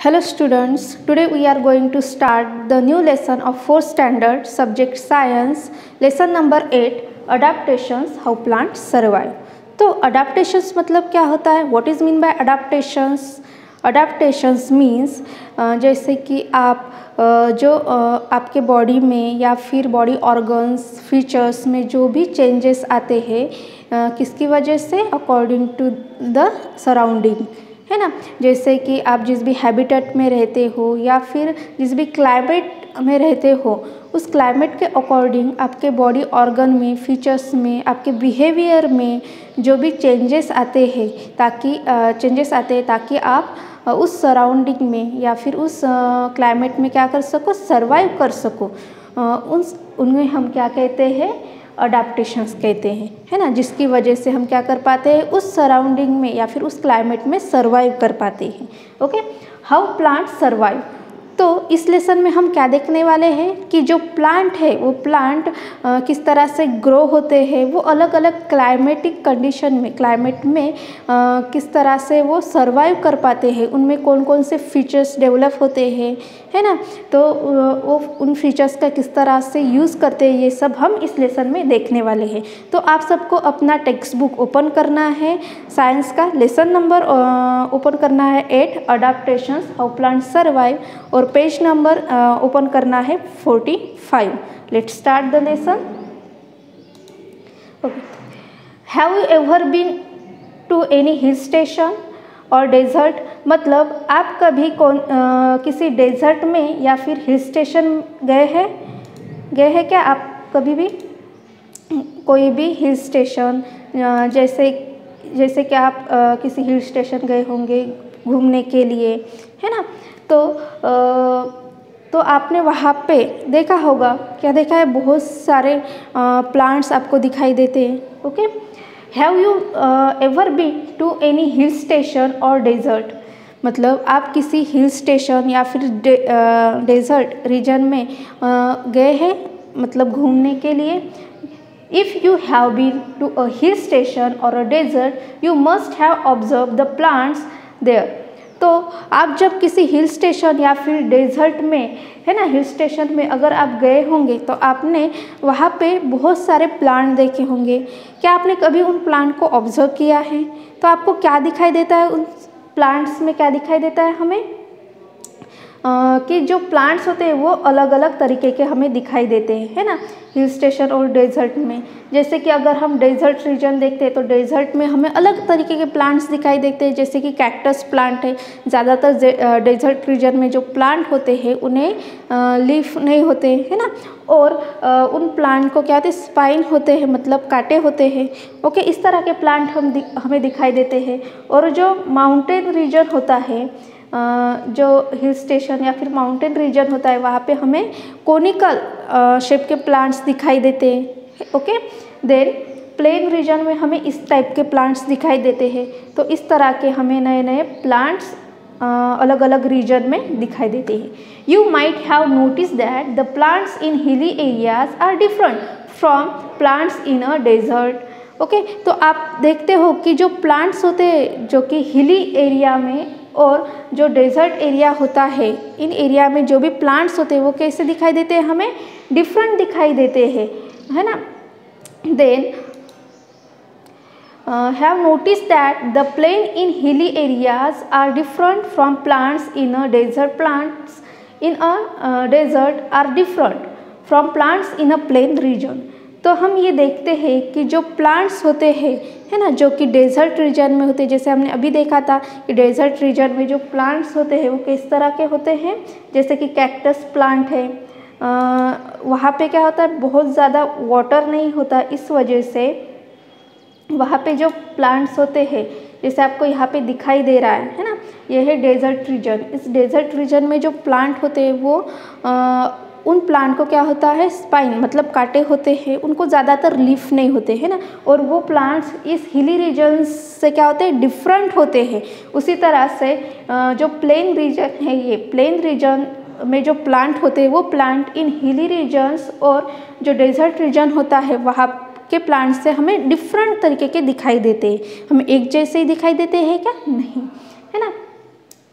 Hello students, today we are going to start the new lesson of 4th standard subject science, lesson number 8 adaptations, how plants survive. तो adaptations मतलब क्या होता है? What is mean by adaptations? Adaptations means जैसे कि आप जो आपके बॉडी में या फिर बॉडी ऑर्गन्स फीचर्स में जो भी चेंजेस आते हैं किसकी वजह से, अकॉर्डिंग टू द सराउंडिंग, है ना। जैसे कि आप जिस भी हैबिटेट में रहते हो या फिर जिस भी क्लाइमेट में रहते हो, उस क्लाइमेट के अकॉर्डिंग आपके बॉडी ऑर्गन में, फीचर्स में, आपके बिहेवियर में जो भी चेंजेस आते हैं ताकि आप उस सराउंडिंग में या फिर उस क्लाइमेट में क्या कर सको, सर्वाइव कर सको। उनमें हम क्या कहते हैं, अडाप्टेशंस कहते हैं, है ना। जिसकी वजह से हम क्या कर पाते हैं, उस सराउंडिंग में या फिर उस क्लाइमेट में सर्वाइव कर पाते हैं। Okay, how plant survive. तो इस लेसन में हम क्या देखने वाले हैं कि जो प्लांट है वो प्लांट किस तरह से ग्रो होते हैं, वो अलग अलग क्लाइमेटिक कंडीशन में, क्लाइमेट में किस तरह से वो सर्वाइव कर पाते हैं, उनमें कौन कौन से फीचर्स डेवलप होते हैं, है ना। तो वो उन फीचर्स का किस तरह से यूज़ करते हैं, ये सब हम इस लेसन में देखने वाले हैं। तो आप सबको अपना टेक्स्ट बुक ओपन करना है, साइंस का लेसन नंबर ओपन करना है 8 अडाप्टेशंस हाउ प्लांट सर्वाइव, और पेज नंबर ओपन करना है 45। Let's start the lesson. Okay, have you ever been to any hill station or desert. मतलब आप कभी किसी डेजर्ट में या फिर हिल स्टेशन गए हैं क्या आप कभी भी? कोई भी हिल स्टेशन, जैसे कि आप किसी हिल स्टेशन गए होंगे घूमने के लिए, है ना। तो आपने वहाँ पे देखा होगा, क्या देखा है, बहुत सारे प्लांट्स आपको दिखाई देते हैं। Okay, have you ever been to any hill station or desert. मतलब आप किसी हिल स्टेशन या फिर डेजर्ट रीजन में गए हैं, मतलब घूमने के लिए। If you have been to a hill station or a desert, you must have observed the plants there. तो आप जब किसी हिल स्टेशन या फिर डेजर्ट में, है ना, हिल स्टेशन में अगर आप गए होंगे तो आपने वहाँ पे बहुत सारे प्लांट देखे होंगे। क्या आपने कभी उन प्लांट को ऑब्जर्व किया है? तो आपको क्या दिखाई देता है उन प्लांट्स में, क्या दिखाई देता है हमें? कि जो प्लांट्स होते हैं वो अलग अलग तरीके के हमें दिखाई देते हैं, है ना, हिल स्टेशन और डेजर्ट में। जैसे कि अगर हम डेजर्ट रीजन देखते हैं तो डेजर्ट में हमें अलग तरीके के प्लांट्स दिखाई देते हैं, जैसे कि कैक्टस प्लांट है। ज़्यादातर डेजर्ट रीजन में जो प्लांट होते हैं उन्हें लीफ नहीं होते, है ना, और उन प्लांट को क्या होते हैं, स्पाइन होते हैं, मतलब कांटे होते हैं। ओके, इस तरह के प्लांट हमें दिखाई देते हैं। और जो माउंटेन रीजन होता है, जो हिल स्टेशन या फिर माउंटेन रीजन होता है, वहाँ पे हमें कोनिकल शेप के प्लांट्स दिखाई देते हैं। ओके, देन प्लेन रीजन में हमें इस टाइप के प्लांट्स दिखाई देते हैं। तो इस तरह के हमें नए नए प्लांट्स अलग अलग रीजन में दिखाई देते हैं। You might have notice that the plants in hilly areas are different from plants in a desert. Okay, तो आप देखते हो कि जो प्लांट्स होते हैं जो कि हिली एरिया में और जो डेजर्ट एरिया होता है, इन एरिया में जो भी प्लांट्स होते हैं वो कैसे दिखाई देते हैं, हमें डिफरेंट दिखाई देते हैं, है ना। Then have notice that the plain in hilly areas are different from plants in a desert. Plants in a desert are different from plants in a plain region. तो हम ये देखते हैं कि जो प्लांट्स होते हैं, है ना, जो कि डेजर्ट रीजन में होते हैं, जैसे हमने अभी देखा था कि डेजर्ट रीजन में जो प्लांट्स होते हैं वो किस तरह के होते हैं, जैसे कि कैक्टस प्लांट है। वहाँ पे क्या होता है, बहुत ज़्यादा वाटर नहीं होता, इस वजह से वहाँ पे जो प्लांट्स होते हैं, जैसे आपको यहाँ पे दिखाई दे रहा है ना, ये है डेजर्ट रीजन। इस डेजर्ट रीजन में जो प्लांट होते हैं वो उन प्लांट को क्या होता है, स्पाइन, मतलब कांटे होते हैं, उनको ज़्यादातर लीफ नहीं होते, है ना। और वो प्लांट्स इस हिली रीजन से क्या होते हैं, डिफरेंट होते हैं। उसी तरह से जो प्लेन रीजन है, ये प्लेन रीजन में जो प्लांट होते हैं वो प्लांट इन हिली रीजन्स और जो डेजर्ट रीजन होता है वहाँ के प्लांट से हमें डिफरेंट तरीके के दिखाई देते हैं। हमें एक जैसे ही दिखाई देते हैं क्या? नहीं, है ना।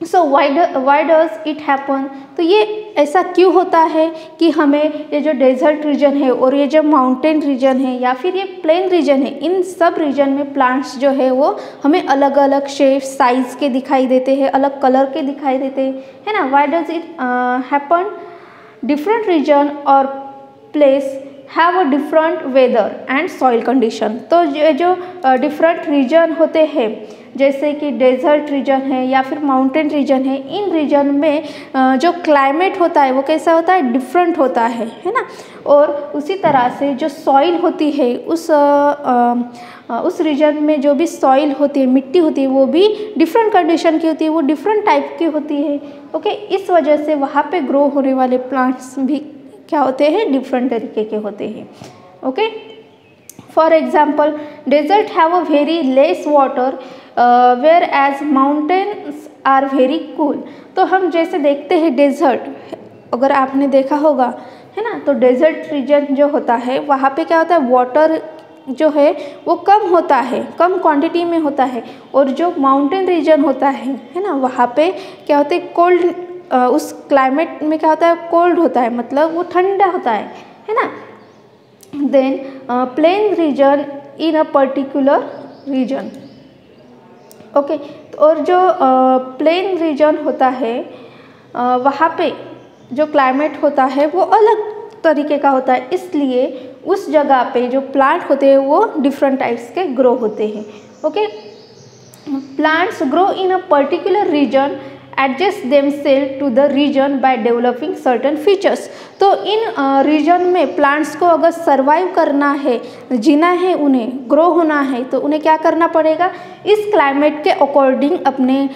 सो वाई डज इट हैपन, तो ये ऐसा क्यों होता है कि हमें ये जो डेजर्ट रीजन है और ये जो माउंटेन रीजन है या फिर ये प्लेन रीजन है, इन सब रीजन में प्लांट्स जो है वो हमें अलग अलग शेप साइज के दिखाई देते हैं, अलग कलर के दिखाई देते हैं, है ना। Why does it happen, different region और place have a different weather and soil condition. तो ये जो डिफरेंट रीजन होते हैं जैसे कि डेजर्ट रीजन है या फिर माउंटेन रीजन है, इन रीजन में जो क्लाइमेट होता है वो कैसा होता है, डिफरेंट होता है ना। और उसी तरह से जो सॉइल होती है उस रीजन में जो भी सॉइल होती है, मिट्टी होती है, वो भी डिफरेंट कंडीशन की होती है, वो डिफरेंट टाइप की होती है। ओके, इस वजह से वहाँ पे ग्रो होने वाले प्लांट्स भी क्या होते हैं, डिफरेंट तरीके के होते हैं। Okay, for example desert have a very less water whereas mountains are very cool. तो हम जैसे देखते हैं डेजर्ट, अगर आपने देखा होगा है ना, तो डेजर्ट रीजन जो होता है वहाँ पे क्या होता है, वाटर जो है वो कम होता है, कम क्वांटिटी में होता है। और जो माउंटेन रीजन होता है ना, वहाँ पे क्या होता है, कोल्ड, उस क्लाइमेट में क्या होता है, कोल्ड होता है, मतलब वो ठंडा होता है ना। Then plain region in a particular region. Okay, और जो प्लेन रीजन होता है वहाँ पे जो क्लाइमेट होता है वो अलग तरीके का होता है, इसलिए उस जगह पे जो प्लांट होते हैं वो डिफरेंट टाइप्स के ग्रो होते हैं। Okay, plants grow in a particular region adjust themself to the region by developing certain features. तो इन रीजन में प्लांट्स को अगर सर्वाइव करना है, जीना है, उन्हें ग्रो होना है, तो उन्हें क्या करना पड़ेगा, इस क्लाइमेट के अकॉर्डिंग अपने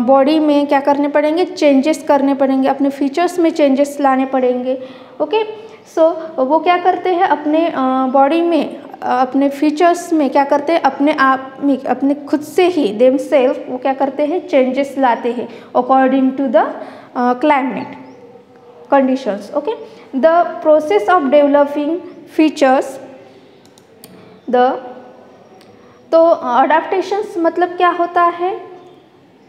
बॉडी में क्या करने पड़ेंगे, चेंजेस करने पड़ेंगे, अपने फीचर्स में चेंजेस लाने पड़ेंगे। ओके, सो वो क्या करते हैं, अपने बॉडी में, अपने फीचर्स में क्या करते हैं, अपने आप में, अपने खुद से ही देम सेल्फ वो क्या करते हैं, चेंजेस लाते हैं according to the climate conditions. Okay, the process of developing features तो अडेप्टेशंस मतलब क्या होता है,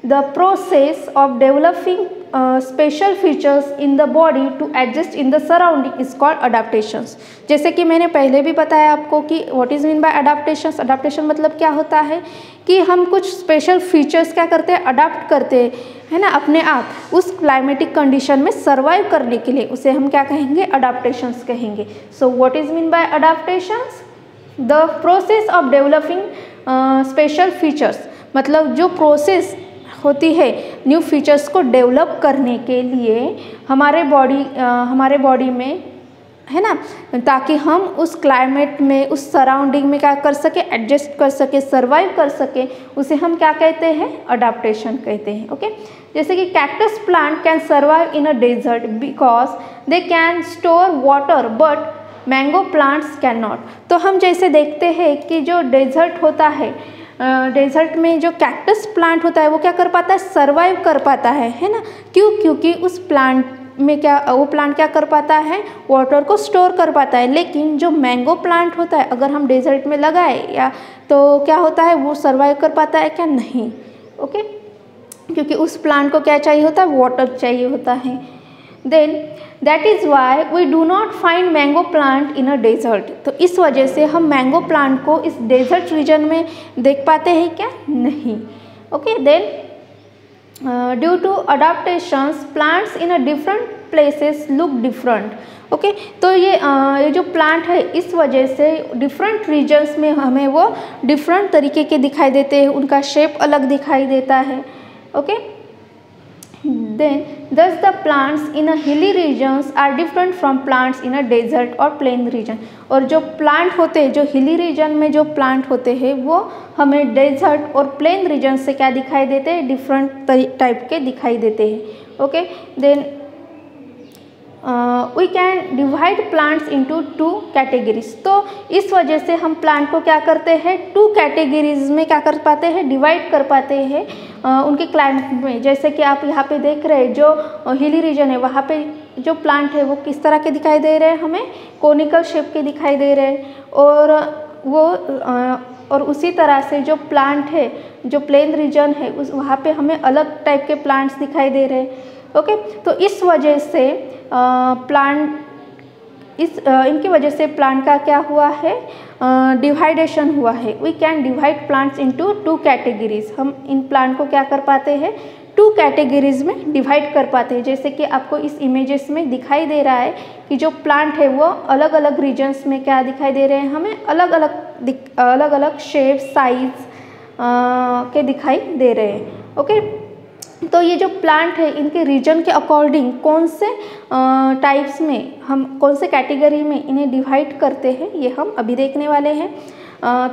the process of developing special features in the body to adjust in the surrounding is called adaptations. जैसे कि मैंने पहले भी बताया आपको कि what is mean by adaptations. Adaptation मतलब क्या होता है कि हम कुछ स्पेशल फीचर्स क्या करते हैं, अडाप्ट करते हैं, है ना, अपने आप उस क्लाइमेटिक कंडीशन में सर्वाइव करने के लिए, उसे हम क्या कहेंगे, अडेप्टेशंस कहेंगे। So what is mean by adaptations, the process of developing special features, मतलब जो प्रोसेस होती है न्यू फीचर्स को डेवलप करने के लिए हमारे बॉडी में, है ना, ताकि हम उस क्लाइमेट में, उस सराउंडिंग में क्या कर सके, एडजस्ट कर सके, सर्वाइव कर सके, उसे हम क्या कहते हैं, अडेप्टेशन कहते हैं। ओके, जैसे कि cactus plant can survive in a desert because they can store water but mango plants can not. तो हम जैसे देखते हैं कि जो डेजर्ट होता है, डेजर्ट में जो कैक्टस प्लांट होता है वो क्या कर पाता है, सर्वाइव कर पाता है ना। क्यों? क्योंकि उस प्लांट में क्या, वो प्लांट क्या कर पाता है, वाटर को स्टोर कर पाता है। लेकिन जो मैंगो प्लांट होता है अगर हम डेजर्ट में लगाए या तो क्या होता है, वो सर्वाइव कर पाता है क्या, नहीं। ओके, क्योंकि उस प्लांट को क्या चाहिए होता है, वाटर चाहिए होता है। Then that is why we do not find mango plant in a desert. तो इस वजह से हम मैंगो प्लांट को इस डेजर्ट रीजन में देख पाते हैं क्या, नहीं। Okay, then due to adaptations plants in a different places look different. Okay, तो ये जो प्लांट है इस वजह से डिफरेंट रीजन्स में हमें वो डिफरेंट तरीके के दिखाई देते हैं, उनका शेप अलग दिखाई देता है। Okay, then thus the plants in a hilly regions are different from plants in a desert or plain region। और जो प्लांट होते हैं, जो हिली रीजन में जो प्लांट होते हैं वो हमें डेजर्ट और प्लेन रीजन से क्या दिखाई देते हैं, डिफरेंट टाइप के दिखाई देते हैं। Okay, then we can divide plants into 2 categories. तो इस वजह से हम प्लांट को क्या करते हैं, 2 कैटेगरीज में क्या कर पाते हैं, डिवाइड कर पाते हैं उनके क्लाइमेट में। जैसे कि आप यहाँ पे देख रहे हैं, जो हिली रीजन है वहाँ पे जो प्लांट है वो किस तरह के दिखाई दे रहे हैं, हमें कोनिकल शेप के दिखाई दे रहे हैं। और वो और उसी तरह से जो प्लांट है, जो प्लेन रीजन है उस वहाँ पे हमें अलग टाइप के प्लांट्स दिखाई दे रहे हैं। ओके, तो इस वजह से इनकी वजह से प्लांट का क्या हुआ है, डिवाइडेशन हुआ है। We can divide plants into 2 categories. हम इन प्लांट को क्या कर पाते हैं, 2 कैटेगरीज में डिवाइड कर पाते हैं। जैसे कि आपको इस इमेजेस में दिखाई दे रहा है कि जो प्लांट है वो अलग अलग रीजन्स में क्या दिखाई दे रहे हैं, हमें अलग अलग शेप साइज के दिखाई दे रहे हैं। ओके, तो ये जो प्लांट है इनके रीजन के अकॉर्डिंग कौन से टाइप्स में, हम कौन से कैटेगरी में इन्हें डिवाइड करते हैं, ये हम अभी देखने वाले हैं।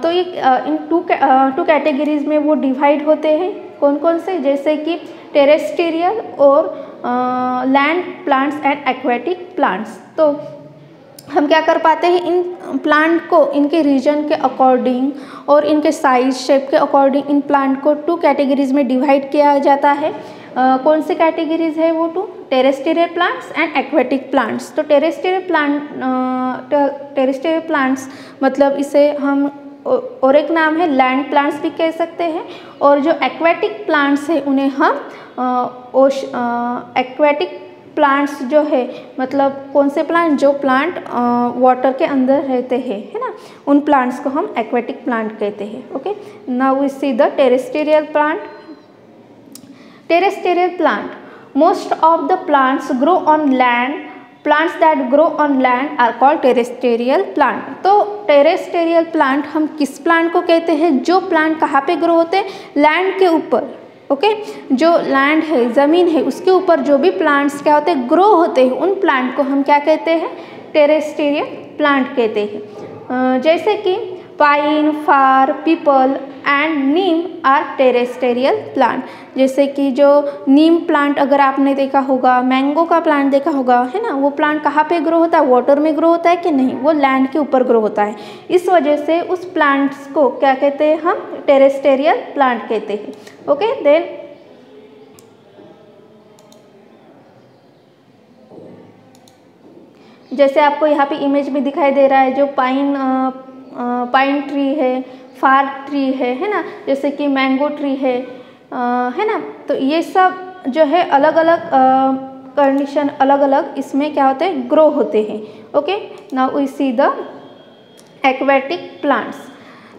तो ये इन 2 कैटेगरीज में वो डिवाइड होते हैं। कौन कौन से, जैसे कि टेरेस्ट्रियल और land plants and aquatic plants. तो हम क्या कर पाते हैं, इन प्लांट को इनके रीजन के अकॉर्डिंग और इनके साइज शेप के अकॉर्डिंग इन प्लांट को 2 कैटेगरीज में डिवाइड किया जाता है। कौन सी कैटेगरीज है वो 2, terrestrial plants and aquatic plants. तो टेरेस्ट्रियल प्लांट्स मतलब इसे हम और एक नाम है लैंड प्लांट्स भी कह सकते हैं, और जो एक्वेटिक प्लांट्स है उन्हें हम एक्वेटिक प्लांट्स जो है मतलब कौन से प्लांट, जो प्लांट वाटर के अंदर रहते हैं, है ना, उन प्लांट्स को हम एक्वेटिक प्लांट कहते हैं। Okay, now we see the terrestrial plant. Terrestrial plant, most of the plants grow on land. Plants that grow on land are called terrestrial plant. तो टेरेस्ट्रियल प्लांट हम किस प्लांट को कहते हैं, जो प्लांट कहाँ पे ग्रो होते हैं, लैंड के ऊपर। ओके, जो लैंड है, ज़मीन है, उसके ऊपर जो भी प्लांट्स क्या होते हैं, ग्रो होते हैं, उन प्लांट को हम क्या कहते हैं, टेरेस्ट्रियल प्लांट कहते हैं। जैसे कि pine, fir, peepal and neem are terrestrial plant. जैसे कि जो नीम प्लांट अगर आपने देखा होगा, मैंगो का प्लांट देखा होगा, है ना, वो प्लांट कहाँ पे ग्रो होता है, वाटर में ग्रो होता है कि नहीं, वो लैंड के ऊपर ग्रो होता है। इस वजह से उस प्लांट्स को क्या कहते हैं, हम टेरेस्ट्रियल प्लांट कहते हैं। ओके, देन जैसे आपको यहाँ पे इमेज में दिखाई दे रहा है, जो पाइन ट्री है, फार ट्री है ना, जैसे कि मैंगो ट्री है ना, तो ये सब जो है अलग अलग कंडीशन, अलग अलग इसमें क्या होते हैं, ग्रो होते हैं। Okay, now we see the aquatic plants.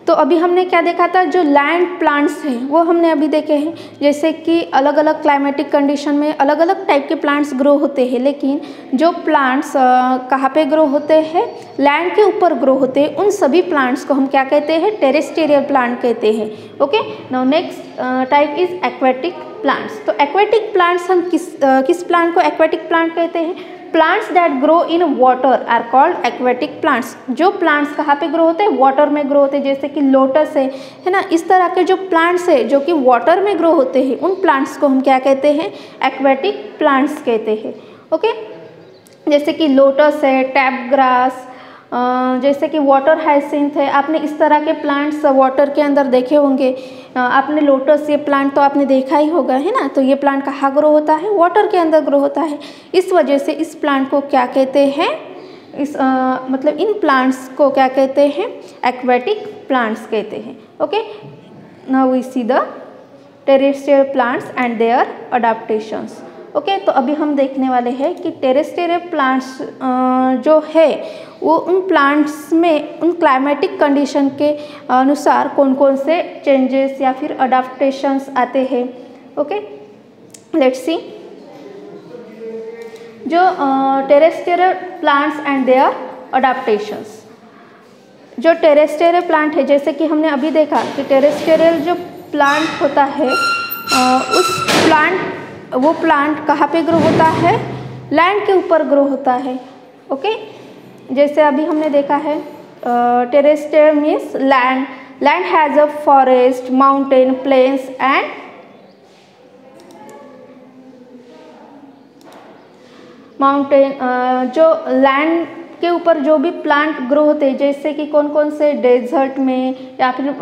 तो अभी हमने क्या देखा था, जो लैंड प्लांट्स हैं वो हमने अभी देखे हैं। जैसे कि अलग अलग क्लाइमेटिक कंडीशन में अलग अलग टाइप के प्लांट्स ग्रो होते हैं, लेकिन जो प्लांट्स कहाँ पे ग्रो होते हैं, लैंड के ऊपर ग्रो होते हैं, उन सभी प्लांट्स को हम क्या कहते हैं, टेरेस्ट्रियल प्लांट कहते हैं। Okay, now next type is aquatic plants. तो एक्वेटिक प्लांट्स हम किस प्लांट को एक्वेटिक प्लांट कहते हैं, plants that grow in water are called aquatic plants. जो प्लांट्स कहाँ पे ग्रो होते हैं, वाटर में ग्रो होते हैं, जैसे कि लोटस है ना, इस तरह के जो प्लांट्स है जो कि वाटर में ग्रो होते हैं, उन प्लांट्स को हम क्या कहते हैं, एक्वेटिक प्लांट्स कहते हैं। ओके, जैसे कि लोटस है, टैप ग्रास, जैसे कि वाटर हाइसिंथ है। आपने इस तरह के प्लांट्स वाटर के अंदर देखे होंगे। आपने लोटस, ये प्लांट तो आपने देखा ही होगा, है ना, तो ये प्लांट कहाँ ग्रो होता है, वाटर के अंदर ग्रो होता है। इस वजह से इस प्लांट को क्या कहते हैं, मतलब इन प्लांट्स को क्या कहते हैं, एक्वेटिक प्लांट्स कहते हैं। Okay, now we see the terrestrial plants and their adaptations. Okay, तो अभी हम देखने वाले हैं कि टेरेस्ट्रियल प्लांट्स जो है वो उन प्लांट्स में उन क्लाइमेटिक कंडीशन के अनुसार कौन कौन से चेंजेस या फिर अडाप्टेशंस आते हैं। ओके, लेट्स सी जो terrestrial plants and their adaptations. जो टेरेस्ट्रियल प्लांट है, जैसे कि हमने अभी देखा कि टेरेस्ट्रियल जो प्लांट होता है वो प्लांट कहाँ पे ग्रो होता है, लैंड के ऊपर ग्रो होता है। ओके, जैसे अभी हमने देखा है terrestrial means land has a forest, mountain, plains and mountain. जो लैंड के ऊपर जो भी प्लांट ग्रो होते हैं, जैसे कि कौन कौन से, डेजर्ट में या फिर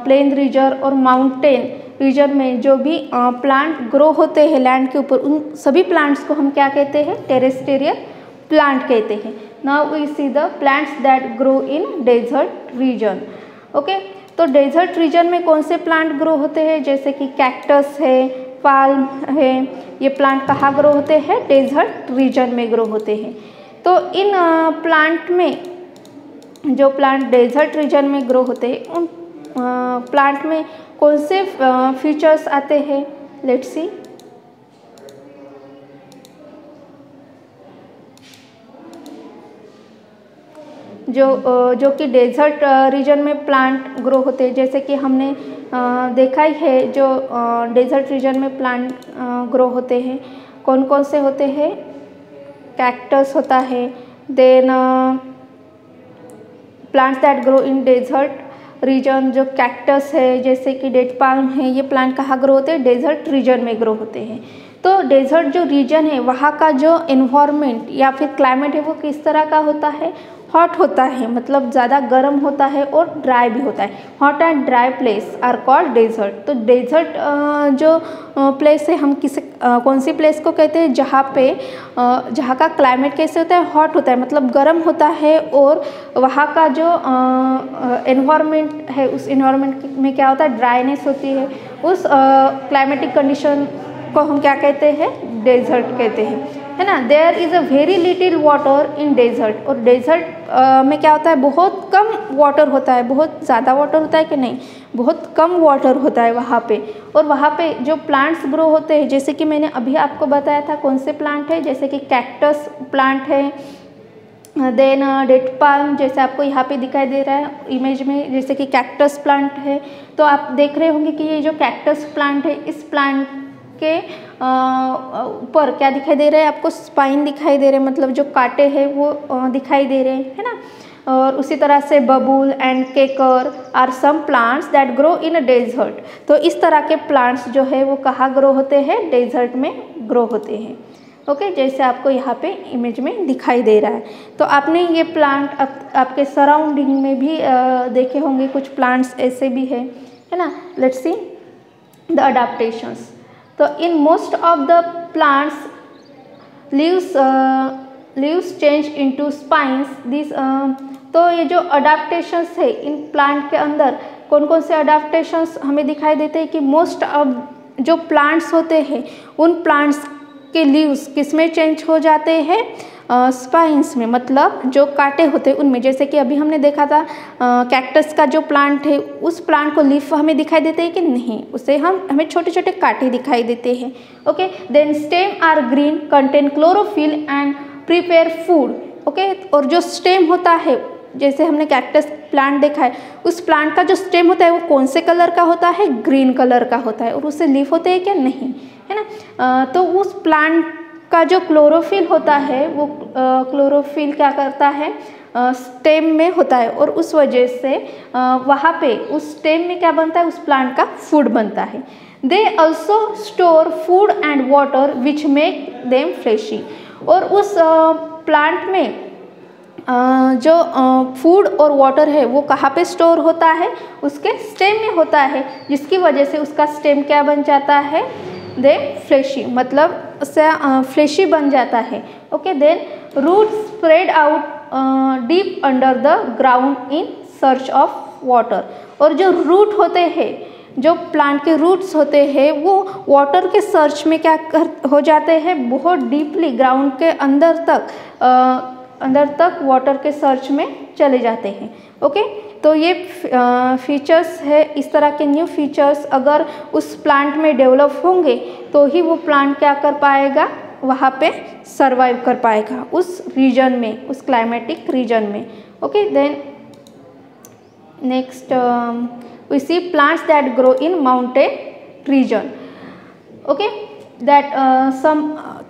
प्लेन रीजन और माउंटेन रीजन में जो भी प्लांट ग्रो होते हैं लैंड के ऊपर, उन सभी प्लांट्स को हम क्या कहते हैं, टेरेस्ट्रियल प्लांट कहते हैं। Now we see the plants that grow in desert region. Okay, तो डेजर्ट रीजन में कौन से प्लांट ग्रो होते हैं, जैसे कि कैक्टस है, पाल्म है, ये प्लांट कहाँ ग्रो होते हैं, डेजर्ट रीजन में ग्रो होते हैं। तो इन प्लांट में, जो प्लांट डेजर्ट रीजन में ग्रो होते हैं, उन प्लांट में कौन से फीचर्स आते हैं, लेट्स सी। जो कि डेजर्ट रीजन में प्लांट ग्रो होते हैं, जैसे कि हमने देखा ही है, जो डेजर्ट रीजन में प्लांट ग्रो होते हैं कौन कौन से होते हैं, कैक्टस होता है, then plants that grow in desert region, जो कैक्टस है जैसे कि डेट पाल्म है, ये प्लांट कहाँ ग्रो होते हैं, डेजर्ट रीजन में ग्रो होते हैं। तो डेजर्ट जो रीजन है वहाँ का जो एनवायरनमेंट या फिर क्लाइमेट है वो किस तरह का होता है, हॉट होता है, मतलब ज़्यादा गर्म होता है और ड्राई भी होता है। Hot and dry place are called desert. तो डेजर्ट जो प्लेस है, हम कौन सी प्लेस को कहते हैं, जहाँ का क्लाइमेट कैसे होता है, हॉट होता है, मतलब गर्म होता है, और वहाँ का जो एनवायरनमेंट है उस एनवायरनमेंट में क्या होता है, ड्राइनेस होती है। उस क्लाइमेटिक कंडीशन को हम क्या कहते हैं, डेजर्ट कहते हैं, है ना। There is a very little water in desert. और डेजर्ट में क्या होता है, बहुत कम वाटर होता है। बहुत ज़्यादा वाटर होता है कि नहीं, बहुत कम वाटर होता है वहाँ पे। और वहाँ पे जो प्लांट्स ग्रो होते हैं, जैसे कि मैंने अभी आपको बताया था कौन से प्लांट है, जैसे कि कैक्टस प्लांट है, देन डेट पाल्म, जैसे आपको यहाँ पे दिखाई दे रहा है इमेज में, जैसे कि कैक्टस प्लांट है। तो आप देख रहे होंगे कि ये जो कैक्टस प्लांट है, इस प्लांट के ऊपर क्या दिखाई दे रहा है आपको, स्पाइन दिखाई दे रहे हैं, मतलब जो कांटे हैं वो दिखाई दे रहे हैं, है ना। और उसी तरह से babool and ker are some plants that grow in a desert. तो इस तरह के प्लांट्स जो है वो कहाँ ग्रो होते हैं, डेजर्ट में ग्रो होते हैं। ओके, जैसे आपको यहाँ पे इमेज में दिखाई दे रहा है। तो आपने ये प्लांट आपके सराउंडिंग में भी देखे होंगे, कुछ प्लांट्स ऐसे भी है ना। Let's see the adaptations. तो in most of the plants leaves change into spines. This तो ये जो अडाप्टेशंस है इन प्लांट के अंदर, कौन कौन से अडाप्टेशंस हमें दिखाई देते हैं कि मोस्ट ऑफ जो प्लांट्स होते हैं उन प्लांट्स के लीव्स किस में चेंज हो जाते हैं, स्पाइंस में, मतलब जो कांटे होते हैं उनमें। जैसे कि अभी हमने देखा था कैक्टस का जो प्लांट है, उस प्लांट को लीफ हमें दिखाई देते हैं कि नहीं, उसे हमें छोटे छोटे कांटे दिखाई देते हैं। Okay, then stem are green, contain chlorophyll and prepare food. Okay, और जो स्टेम होता है, जैसे हमने कैक्टस प्लांट देखा है, उस प्लांट का जो स्टेम होता है वो कौन से कलर का होता है, ग्रीन कलर का होता है, और उससे लीफ होते हैं क्या, नहीं, है ना। तो उस प्लांट का जो क्लोरोफिल होता है वो क्लोरोफिल क्या करता है, स्टेम में होता है, और उस वजह से वहाँ पे उस स्टेम में क्या बनता है, उस प्लांट का फूड बनता है। They also store food and water which make them freshie. और उस प्लांट में जो फूड और वाटर है वो कहाँ पे स्टोर होता है, उसके स्टेम में होता है, जिसकी वजह से उसका स्टेम क्या बन जाता है, दे फ्लेशी, मतलब उससे फ्लेशी बन जाता है। Okay, then root spread out deep under the ground in search of water. और जो रूट होते हैं, जो प्लांट के रूट्स होते हैं, वो वाटर के सर्च में क्या हो जाते हैं, बहुत डीपली ग्राउंड के अंदर तक वाटर के सर्च में चले जाते हैं। ओके, तो ये फीचर्स है, इस तरह के न्यू फीचर्स अगर उस प्लांट में डेवलप होंगे तो ही वो प्लांट क्या कर पाएगा, वहाँ पे सरवाइव कर पाएगा उस रीजन में, उस क्लाइमेटिक रीजन में। Okay, then next we see plants that grow in mountain region. Okay, that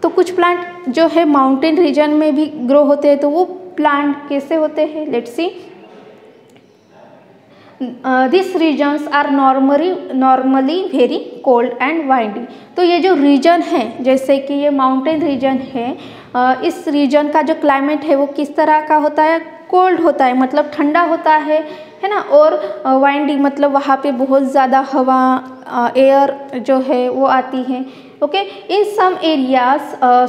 तो कुछ प्लांट जो है माउंटेन रीजन में भी ग्रो होते हैं। तो वो प्लांट कैसे होते हैं, let's see. This regions are normally very cold and windy. तो ये जो रीजन है, जैसे कि ये माउंटेन रीजन है, इस रीजन का जो क्लाइमेट है वो किस तरह का होता है, कोल्ड होता है, मतलब ठंडा होता है ना। और वाइंडी मतलब वहाँ पे बहुत ज़्यादा हवा, एयर जो है वो आती है। ओके, इन सम एरियाज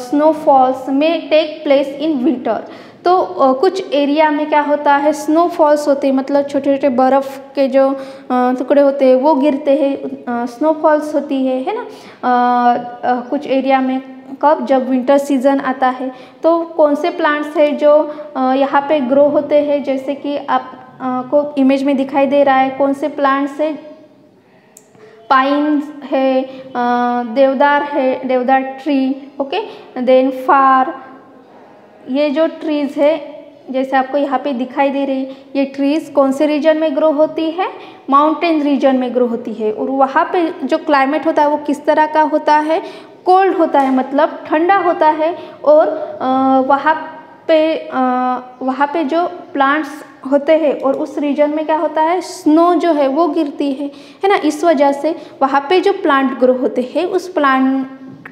स्नोफॉल्स में टेक प्लेस इन विंटर। कुछ एरिया में क्या होता है, स्नोफॉल्स होते हैं, मतलब छोटे छोटे बर्फ़ के जो टुकड़े होते हैं वो गिरते हैं, स्नोफॉल्स होती है ना। कुछ एरिया में कब, जब विंटर सीजन आता है। तो कौन से प्लांट्स है जो यहाँ पे ग्रो होते हैं, जैसे कि आप को इमेज में दिखाई दे रहा है, कौन से प्लांट्स है, पाइन है, देवदार है, देवदार ट्री, ओके, देन फार। ये जो ट्रीज़ है जैसे आपको यहाँ पे दिखाई दे रही है, ये ट्रीज़ कौन से रीजन में ग्रो होती है, माउंटेन रीजन में ग्रो होती है। और वहाँ पे जो क्लाइमेट होता है वो किस तरह का होता है, कोल्ड होता है, मतलब ठंडा होता है। और वहाँ पे जो प्लांट्स होते हैं और उस रीजन में क्या होता है, स्नो जो है वो गिरती है ना। इस वजह से वहाँ पे जो प्लांट ग्रो होते हैं उस प्लांट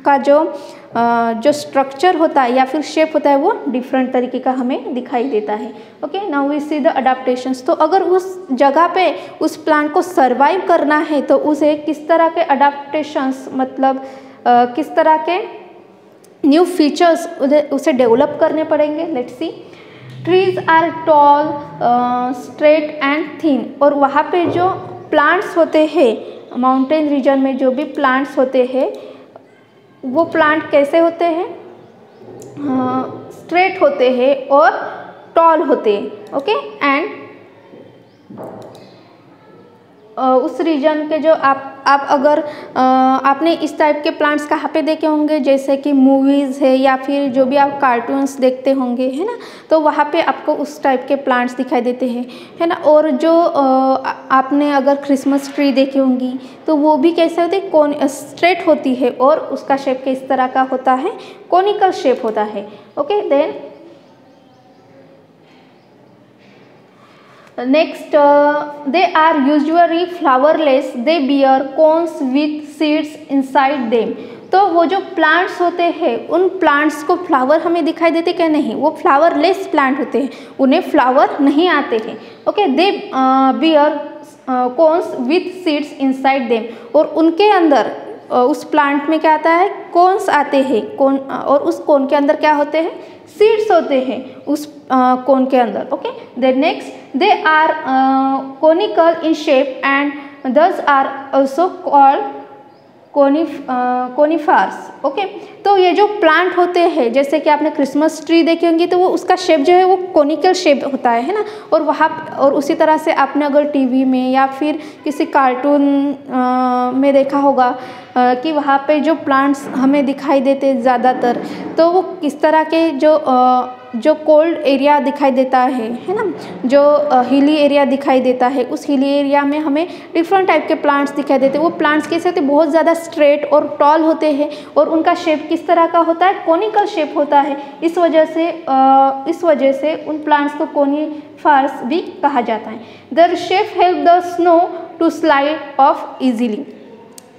का जो स्ट्रक्चर होता है या फिर शेप होता है वो डिफरेंट तरीके का हमें दिखाई देता है। Okay, now we see the adaptations. तो अगर उस जगह पे उस प्लांट को सरवाइव करना है तो उसे किस तरह के अडाप्टेशंस, मतलब किस तरह के न्यू फीचर्स उसे डेवलप करने पड़ेंगे। Let's see. Trees are tall, straight and thin. और वहाँ पे जो प्लांट्स होते हैं माउंटेन रीजन में, जो भी प्लांट्स होते हैं वो प्लांट कैसे होते हैं, स्ट्रेट होते हैं और टॉल होते हैं। ओके, एंड उस रीजन के जो आप अगर आपने इस टाइप के प्लांट्स कहाँ पे देखे होंगे, जैसे कि मूवीज़ है या फिर जो भी आप कार्टून्स देखते होंगे, है ना, तो वहाँ पे आपको उस टाइप के प्लांट्स दिखाई देते हैं, है ना। और जो आपने अगर क्रिसमस ट्री देखी होंगी तो वो भी कैसे होते हैं, स्ट्रेट होती है और उसका शेप किस तरह का होता है, कोनिकल शेप होता है। Okay, then next, they are usually flowerless, they bear cones with seeds inside them। तो वो जो प्लांट्स होते हैं उन प्लांट्स को फ्लावर हमें दिखाई देते क्या, नहीं, वो फ्लावरलेस प्लांट होते हैं, उन्हें फ्लावर नहीं आते हैं। Okay, they bear cones with seeds inside them। और उनके अंदर उस प्लांट में क्या आता है, कोन्स आते हैं, कोन, और उस कोन के अंदर क्या होते हैं, सीड्स होते हैं उस कोन के अंदर। Okay, then next, they are conical in shape and these are also called conifers. Okay, तो ये जो प्लांट होते हैं, जैसे कि आपने क्रिसमस ट्री देखी होंगी तो वो उसका शेप जो है वो कोनिकल शेप होता है ना। और उसी तरह से आपने अगर टीवी में या फिर किसी कार्टून में देखा होगा कि वहाँ पे जो प्लांट्स हमें दिखाई देते ज़्यादातर, तो वो किस तरह के जो कोल्ड एरिया दिखाई देता है ना, जो हिली एरिया दिखाई देता है, उस हिली एरिया में हमें डिफरेंट टाइप के प्लांट्स दिखाई देते हैं। वो प्लांट्स कैसे होते हैं, बहुत ज़्यादा स्ट्रेट और टॉल होते हैं और उनका शेप किस तरह का होता है, कोनिकल शेप होता है। इस वजह से उन प्लांट्स को कोनिफार्स भी कहा जाता है। Their shape help the snow to slide off easily.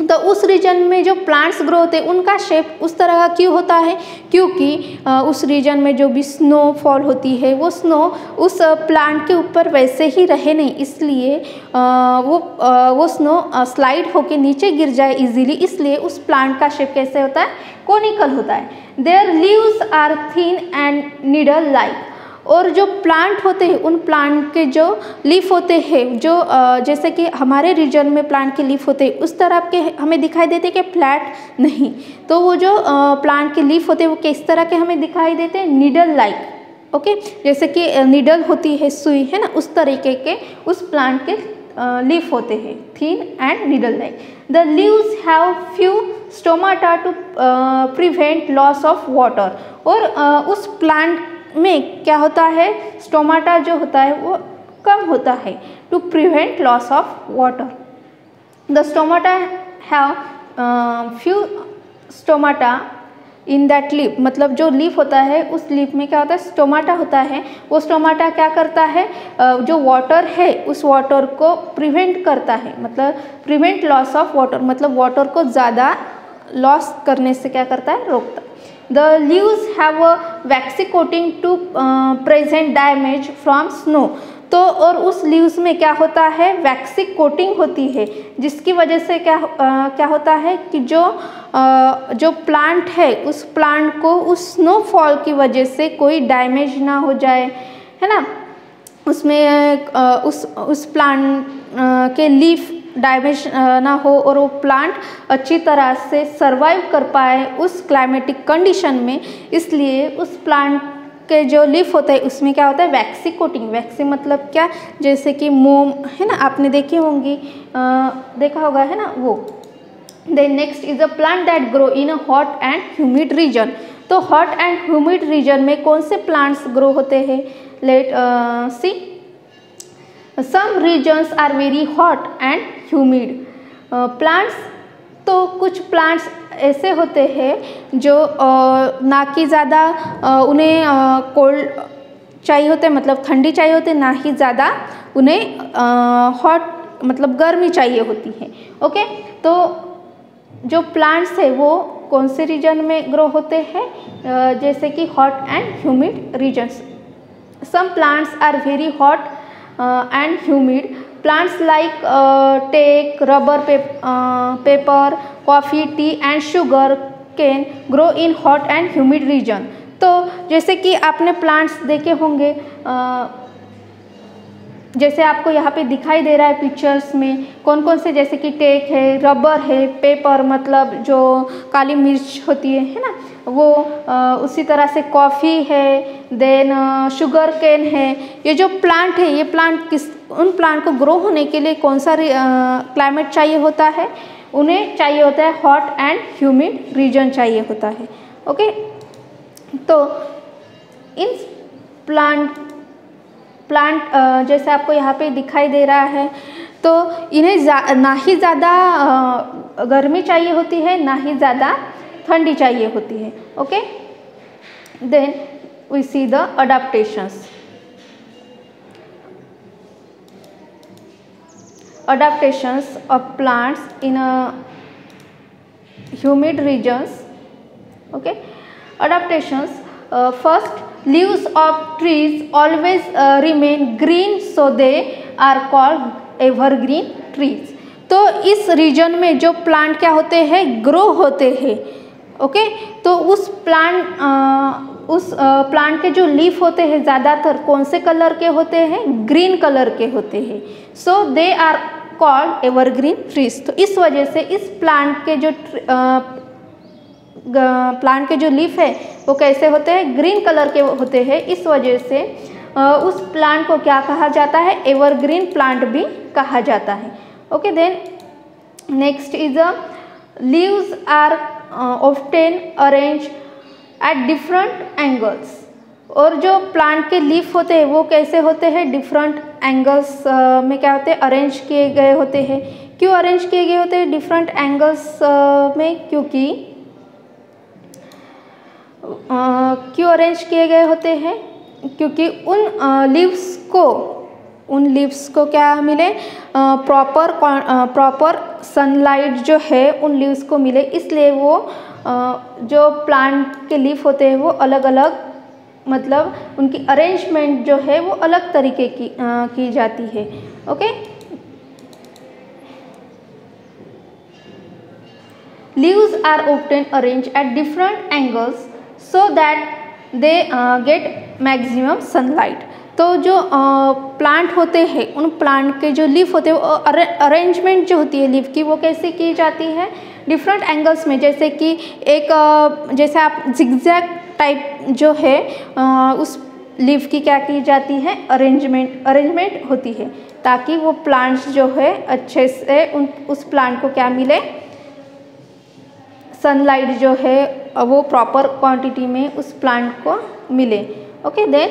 तो उस रीजन में जो प्लांट्स ग्रो होते हैं उनका शेप उस तरह का क्यों होता है, क्योंकि उस रीजन में जो भी स्नो फॉल होती है वो स्नो उस प्लांट के ऊपर वैसे ही रहे नहीं, इसलिए वो स्नो स्लाइड होके नीचे गिर जाए इजीली, इसलिए उस प्लांट का शेप कैसे होता है, कोनिकल होता है। Their leaves are thin and needle like. और जो प्लांट होते हैं उन प्लांट के जो लीफ होते हैं, जो जैसे कि हमारे रीजन में प्लांट के लीफ होते हैं उस तरह के हमें दिखाई देते हैं कि फ्लैट नहीं। तो वो जो प्लांट के लीफ होते हैं वो किस तरह के हमें दिखाई देते हैं, नीडल लाइक। ओके, जैसे कि नीडल होती है, सुई, है ना, उस तरीके के उस प्लांट के लीफ होते हैं, thin and needle like. The leaves have few stomata to prevent loss of water. और उस प्लांट में क्या होता है, स्टोमाटा जो होता है वो कम होता है, to prevent loss of water. The stomata have few stomata in that leaf, मतलब जो लीफ होता है उस लीफ में क्या होता है, स्टोमाटा होता है। वो स्टोमाटा क्या करता है, जो वाटर है उस वाटर को प्रिवेंट करता है, मतलब प्रिवेंट लॉस ऑफ वाटर, मतलब वाटर को ज़्यादा लॉस करने से क्या करता है, रोकता है। The leaves have a waxy coating to present damage from snow। तो और उस लीव्स में क्या होता है, वैक्सी कोटिंग होती है, जिसकी वजह से क्या होता है कि जो प्लांट है उस प्लांट को उस स्नोफॉल की वजह से कोई डैमेज ना हो जाए, है ना, उसमें उस प्लांट के लीफ डैमेज ना हो और वो प्लांट अच्छी तरह से सरवाइव कर पाए उस क्लाइमेटिक कंडीशन में। इसलिए उस प्लांट के जो लीफ होते हैं उसमें क्या होता है, वैक्सी कोटिंग। वैक्सी मतलब क्या, जैसे कि मोम, है ना, आपने देखी होंगी, देखा होगा, है ना, वो। Then next is a plant that grow in a hot and humid region. तो हॉट एंड ह्यूमिड रीजन में कौन से प्लांट्स ग्रो होते हैं? Let see, some regions are very hot and humid plants. तो कुछ प्लांट्स ऐसे होते हैं जो ना कि ज़्यादा उन्हें कोल्ड चाहिए होते, मतलब ठंडी चाहिए होती, ना ही ज़्यादा उन्हें हॉट मतलब गर्मी चाहिए होती है। ओके, तो जो प्लांट्स है वो कौन से रीजन में ग्रो होते हैं? जैसे कि hot and humid regions. Some plants are very hot and humid. Plants like teak, rubber, pepper, coffee, tea and sugar cane grow in hot and humid region. तो जैसे कि आपने प्लांट्स देखे होंगे, जैसे आपको यहाँ पे दिखाई दे रहा है पिक्चर्स में, कौन कौन से, जैसे कि टेक है, रबर है, पेपर मतलब जो काली मिर्च होती है ना वो, उसी तरह से कॉफ़ी है, देन शुगर केन है। ये जो प्लांट है, ये प्लांट उन प्लांट को ग्रो होने के लिए कौन सा क्लाइमेट चाहिए होता है? उन्हें चाहिए होता है हॉट एंड ह्यूमिड रीजन चाहिए होता है। ओके, तो इन प्लांट जैसे आपको यहाँ पे दिखाई दे रहा है, तो इन्हें ना ही ज़्यादा गर्मी चाहिए होती है, ना ही ज़्यादा ठंडी चाहिए होती है। Okay, then we see the adaptations. Adaptations of plants in a humid regions. Okay, adaptations. First, leaves of trees always remain green, so they are called evergreen trees. तो इस रीजन में जो प्लांट क्या होते हैं, ग्रो होते हैं। Okay, तो उस प्लांट के जो लीफ होते हैं ज़्यादातर कौन से कलर के होते हैं? ग्रीन कलर के होते हैं। So they are called evergreen trees. तो इस वजह से इस प्लांट के जो लीफ है वो कैसे होते हैं? ग्रीन कलर के होते हैं। इस वजह से उस प्लांट को क्या कहा जाता है? एवरग्रीन प्लांट भी कहा जाता है। Okay, then next is a leaves are often arrange at different angles. और जो प्लांट के लीफ होते हैं वो कैसे होते हैं? डिफरेंट एंगल्स में क्या होते हैं? अरेंज किए गए होते हैं। क्यों अरेंज किए गए होते हैं डिफरेंट एंगल्स में? क्यों अरेंज किए गए होते हैं? क्योंकि उन लीव्स को क्या मिले? प्रॉपर सनलाइट जो है उन लीव्स को मिले, इसलिए वो जो प्लांट के लीफ होते हैं वो अलग अलग, मतलब उनकी अरेंजमेंट जो है वो अलग तरीके की जाती है। Okay, leaves are often arrange at different angles so that they get maximum sunlight. तो जो प्लांट होते हैं उन प्लांट के जो लीफ होते हैं वो अरेंजमेंट जो होती है लीफ की वो कैसे की जाती है? डिफरेंट एंगल्स में। जैसे कि जैसे आप जिगजैग टाइप जो है उस लीफ की क्या की जाती है? अरेंजमेंट होती है, ताकि वो प्लांट्स जो है अच्छे से उस प्लांट को क्या मिले? सनलाइट जो है वो प्रॉपर क्वांटिटी में उस प्लांट को मिले। Okay, then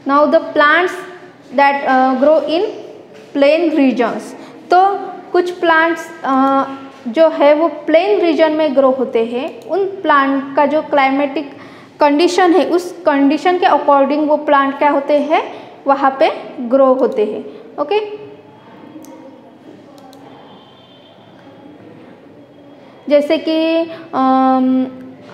now the plants that grow in plain regions. तो कुछ प्लांट्स जो है वो प्लेन रीजन में ग्रो होते हैं। उन प्लांट का जो क्लाइमेटिक कंडीशन है उस कंडीशन के अकॉर्डिंग वो प्लांट क्या होते हैं? वहाँ पे ग्रो होते हैं। ओके, जैसे कि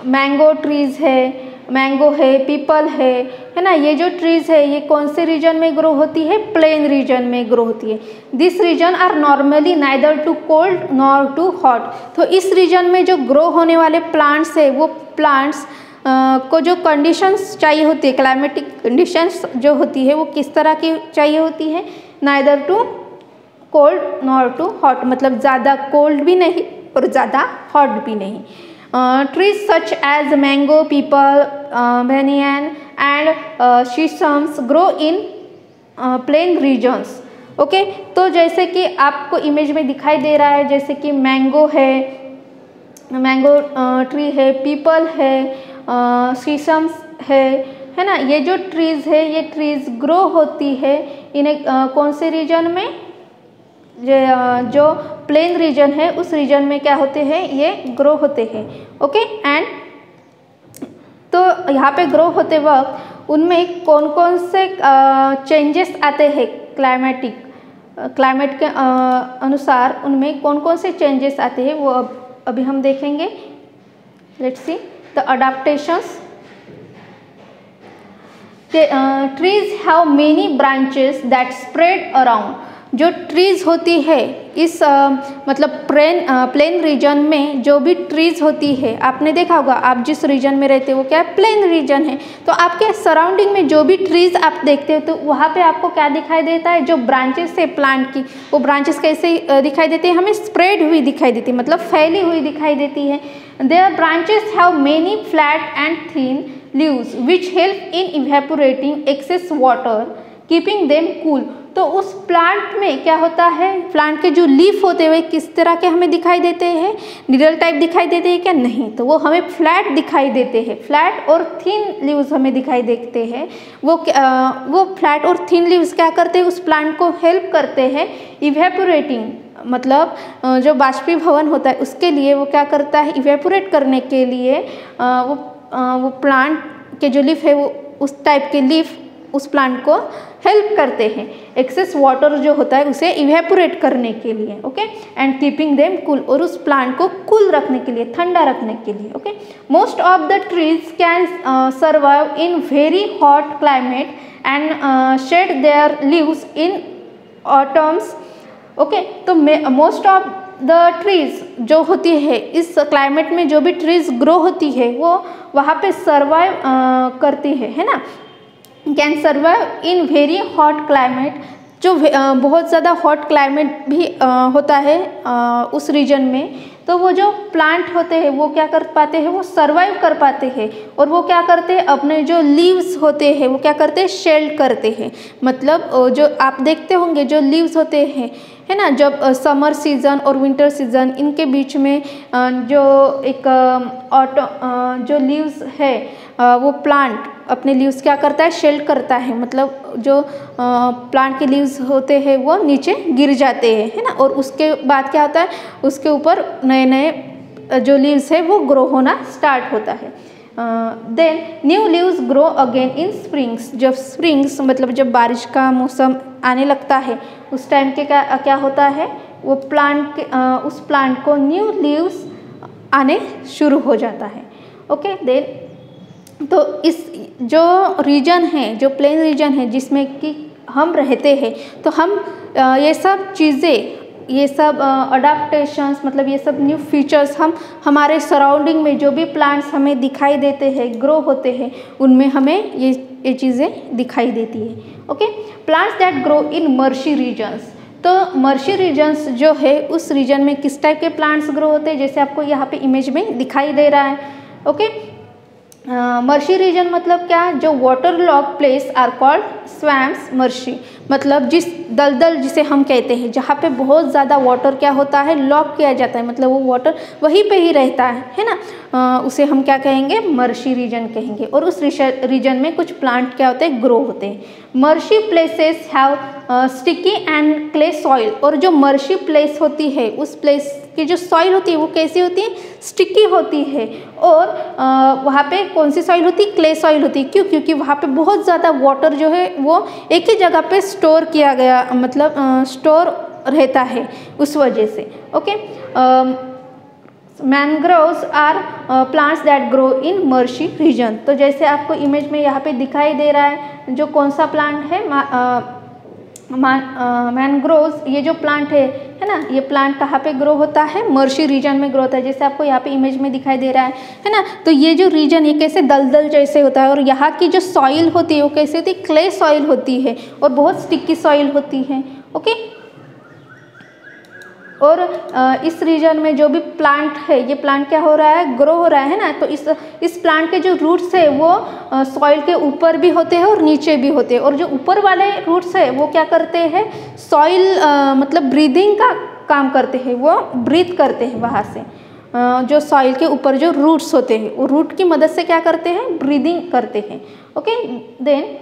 मैंगो ट्रीज़ है, मैंगो है, पीपल है ना। ये जो ट्रीज़ है ये कौन से रीजन में ग्रो होती है? प्लेन रीजन में ग्रो होती है। This region are normally neither too cold nor too hot. तो इस रीजन में जो ग्रो होने वाले प्लांट्स है वो प्लांट्स को जो कंडीशंस चाहिए होती है, क्लाइमेटिक कंडीशंस जो होती है वो किस तरह की चाहिए होती है? Neither too cold nor too hot, मतलब ज़्यादा कोल्ड भी नहीं और ज़्यादा हॉट भी नहीं। Trees such as mango, peepal, banyan and sesums grow in plain regions. Okay, तो जैसे कि आपको इमेज में दिखाई दे रहा है, जैसे कि मैंगो है, मैंगो ट्री है, पीपल है, सीसम्स है ना। ये जो ट्रीज़ है ये ट्रीज़ ग्रो होती है इन्हें कौन से रीजन में? जो प्लेन रीजन है उस रीजन में क्या होते हैं? ये ग्रो होते हैं। ओके, एंड तो यहाँ पे ग्रो होते वक्त उनमें कौन कौन से चेंजेस आते हैं? क्लाइमेट के अनुसार उनमें कौन कौन से चेंजेस आते हैं वो अभी हम देखेंगे। Let's see the adaptations. Trees have many branches that spread around. जो ट्रीज़ होती है इस मतलब प्लेन रीजन में जो भी ट्रीज़ होती है, आपने देखा होगा आप जिस रीजन में रहते हो वो क्या है? प्लेन रीजन है। तो आपके सराउंडिंग में जो भी ट्रीज़ आप देखते हो तो वहाँ पे आपको क्या दिखाई देता है? जो ब्रांचेस है प्लांट की, वो ब्रांचेस कैसे दिखाई देती है? हमें स्प्रेड हुई दिखाई देती है, मतलब फैली हुई दिखाई देती है। Their branches have many flat and thin leaves which help in evaporating excess water keeping them cool. तो उस प्लांट में क्या होता है? प्लांट के जो लीफ होते हुए किस तरह के हमें दिखाई देते हैं? निडल टाइप दिखाई देते हैं क्या? नहीं, तो वो हमें फ्लैट दिखाई देते हैं। फ्लैट और थिन लीव्स हमें दिखाई देते हैं। वो फ्लैट और थिन लीव्स क्या करते हैं? उस प्लांट को हेल्प करते हैं इवेपोरेटिंग, मतलब जो बाष्पीभवन होता है उसके लिए वो क्या करता है? इवेपोरेट करने के लिए वो प्लांट के जो लीफ है वो उस टाइप के लीफ उस प्लांट को हेल्प करते हैं एक्सेस वाटर जो होता है उसे इवेपोरेट करने के लिए। Okay, and keeping them cool, और उस प्लांट को कूल रखने के लिए, ठंडा रखने के लिए। Okay, most of the trees can survive in very hot climate and shade there leaves in autumns. Okay, तो मोस्ट ऑफ द ट्रीज जो होती है इस क्लाइमेट में जो भी ट्रीज ग्रो होती है वो वहाँ पे सर्वाइव करती है ना। Can survive in very hot climate, जो बहुत ज़्यादा हॉट क्लाइमेट भी होता है उस रीजन में, तो वो जो प्लांट होते हैं वो क्या कर पाते हैं? वो सर्वाइव कर पाते हैं। और वो क्या करते हैं? अपने जो लीव्स होते हैं वो क्या करते हैं? शेल्ड करते हैं। मतलब जो आप देखते होंगे जो लीव्स होते हैं है ना, जब समर सीज़न और विंटर सीज़न इनके बीच में जो एक जो लीव्स है वो प्लांट अपने लीव्स क्या करता है? शेल्ड करता है। मतलब जो प्लांट के लीव्स होते हैं वो नीचे गिर जाते हैं है ना, और उसके बाद क्या होता है? उसके ऊपर नए नए जो लीव्स है वो ग्रो होना स्टार्ट होता है। Then new leaves grow again in springs. जब स्प्रिंग्स मतलब जब बारिश का मौसम आने लगता है उस टाइम के क्या होता है? वो उस प्लांट को न्यू लीव्स आने शुरू हो जाता है। ओके, देन तो इस जो रीजन है, जो प्लेन रीजन है जिसमें कि हम रहते हैं, तो हम ये सब चीज़ें, ये सब अडाप्टेशंस मतलब ये सब न्यू फीचर्स हम हमारे सराउंडिंग में जो भी प्लांट्स हमें दिखाई देते हैं, ग्रो होते हैं, उनमें हमें ये चीज़ें दिखाई देती है। Okay, plants that grow in marshy regions. तो मर्शी रीजन्स जो है उस रीजन में किस टाइप के प्लांट्स ग्रो होते हैं? जैसे आपको यहाँ पे इमेज में दिखाई दे रहा है। ओके, मर्शी रीजन मतलब क्या? जो water log place are called swamps marshy. मतलब जिस दलदल जिसे हम कहते हैं, जहाँ पे बहुत ज़्यादा वाटर क्या होता है? लॉक किया जाता है, मतलब वो वाटर वहीं पे ही रहता है ना, उसे हम क्या कहेंगे? मर्शी रीजन कहेंगे। और उस रीजन में कुछ प्लांट क्या होते हैं? ग्रो होते हैं। Marshy places have sticky and clay soil. और जो मर्शी प्लेस होती है उस प्लेस की जो सॉइल होती है वो कैसी होती है? स्टिकी होती है। और वहाँ पे कौन सी सॉइल होती है? क्ले सॉइल होती है। क्यों? क्योंकि वहाँ पे बहुत ज़्यादा वाटर जो है वो एक ही जगह पे स्टोर किया गया, मतलब स्टोर रहता है उस वजह से। Okay, mangroves are plants that grow in marshy region. तो जैसे आपको इमेज में यहाँ पे दिखाई दे रहा है, जो कौन सा प्लांट है, मैनग्रोव्स, ये जो प्लांट है ना, ये प्लांट कहाँ पे ग्रो होता है, मर्शी रीजन में ग्रो होता है, जैसे आपको यहाँ पे इमेज में दिखाई दे रहा है ना। तो ये जो रीजन, ये कैसे दलदल जैसे होता है, और यहाँ की जो सॉइल होती है वो कैसे होती है, क्ले सॉइल होती है और बहुत स्टिकी सॉइल होती है। ओके, और इस रीजन में जो भी प्लांट है, ये प्लांट क्या हो रहा है, ग्रो हो रहा है ना। तो इस प्लांट के जो रूट्स है वो सॉइल के ऊपर भी होते हैं और नीचे भी होते हैं, और जो ऊपर वाले रूट्स है वो क्या करते हैं, सॉइल मतलब ब्रीदिंग का काम करते हैं, वो ब्रीथ करते हैं वहाँ से। जो सॉइल के ऊपर जो रूट्स होते हैं वो रूट की मदद से क्या करते हैं, ब्रीदिंग करते हैं। ओके, देन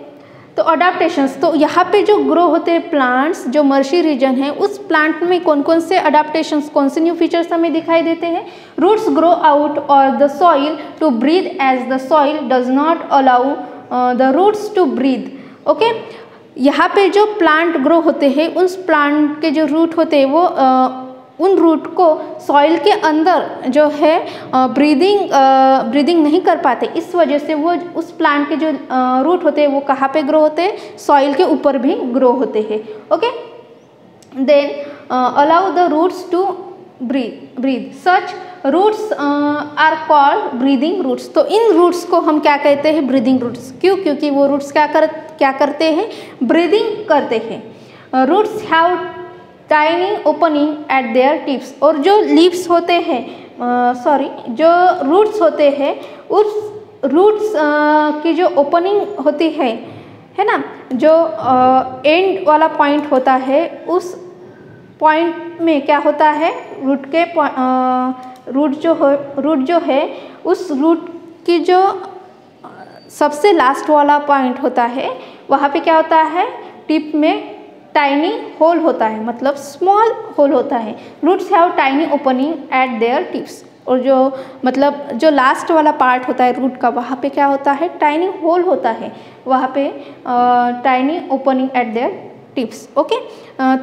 तो अडाप्टेशंस, तो यहाँ पे जो ग्रो होते हैं प्लांट्स, जो मर्शी रीजन है, उस प्लांट में कौन कौन से अडाप्टेशंस, कौन से न्यू फीचर्स हमें दिखाई देते हैं। Roots grow out of the soil to breathe as the soil does not allow the roots to breathe. Okay, यहाँ पे जो प्लांट ग्रो होते हैं, उस प्लांट के जो रूट होते हैं वो उन रूट को सॉइल के अंदर जो है ब्रीदिंग नहीं कर पाते, इस वजह से वो उस प्लांट के जो रूट होते हैं वो कहाँ पे ग्रो होते हैं, सॉइल के ऊपर भी ग्रो होते हैं। Okay, then allow the roots to breathe such roots are called breathing roots. तो इन रूट्स को हम क्या कहते हैं, ब्रीदिंग रूट्स। क्यों, क्योंकि वो रूट्स क्या करते हैं, ब्रीदिंग करते हैं। Roots have tiny opening at their tips, और जो लीव्स होते हैं, जो रूट्स होते हैं, उस रूट्स की जो ओपनिंग होती है ना, जो एंड वाला पॉइंट होता है, उस पॉइंट में क्या होता है, रूट जो है उस रूट की जो सबसे लास्ट वाला पॉइंट होता है, वहाँ पे क्या होता है, टिप में टाइनी होल होता है, मतलब स्मॉल होल होता है। Roots have tiny opening at their tips, और जो मतलब जो लास्ट वाला पार्ट होता है रूट का, वहाँ पे क्या होता है, टाइनी होल होता है, वहाँ पे tiny opening at their tips. Okay,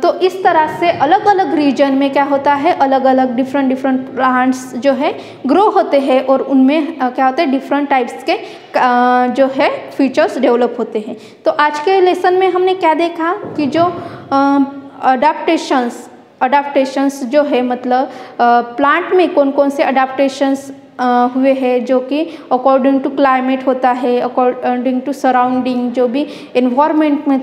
तो इस तरह से अलग अलग रीजन में क्या होता है, अलग अलग डिफरेंट प्लांट्स जो है ग्रो होते हैं, और उनमें क्या होता है, डिफरेंट टाइप्स के जो है फीचर्स डेवलप होते हैं। तो आज के लेसन में हमने क्या देखा कि जो अडाप्टेशंस जो है, मतलब प्लांट में कौन कौन से अडाप्टेशंस हुए हैं, जो कि अकॉर्डिंग टू क्लाइमेट होता है, अकॉर्डिंग टू सराउंडिंग, जो भी एनवायरनमेंट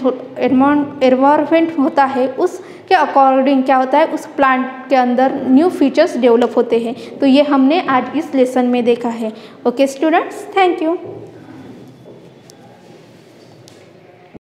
होता है, उसके अकॉर्डिंग क्या होता है, उस प्लांट के अंदर न्यू फीचर्स डेवलप होते हैं। तो ये हमने आज इस लेसन में देखा है। Okay students, thank you.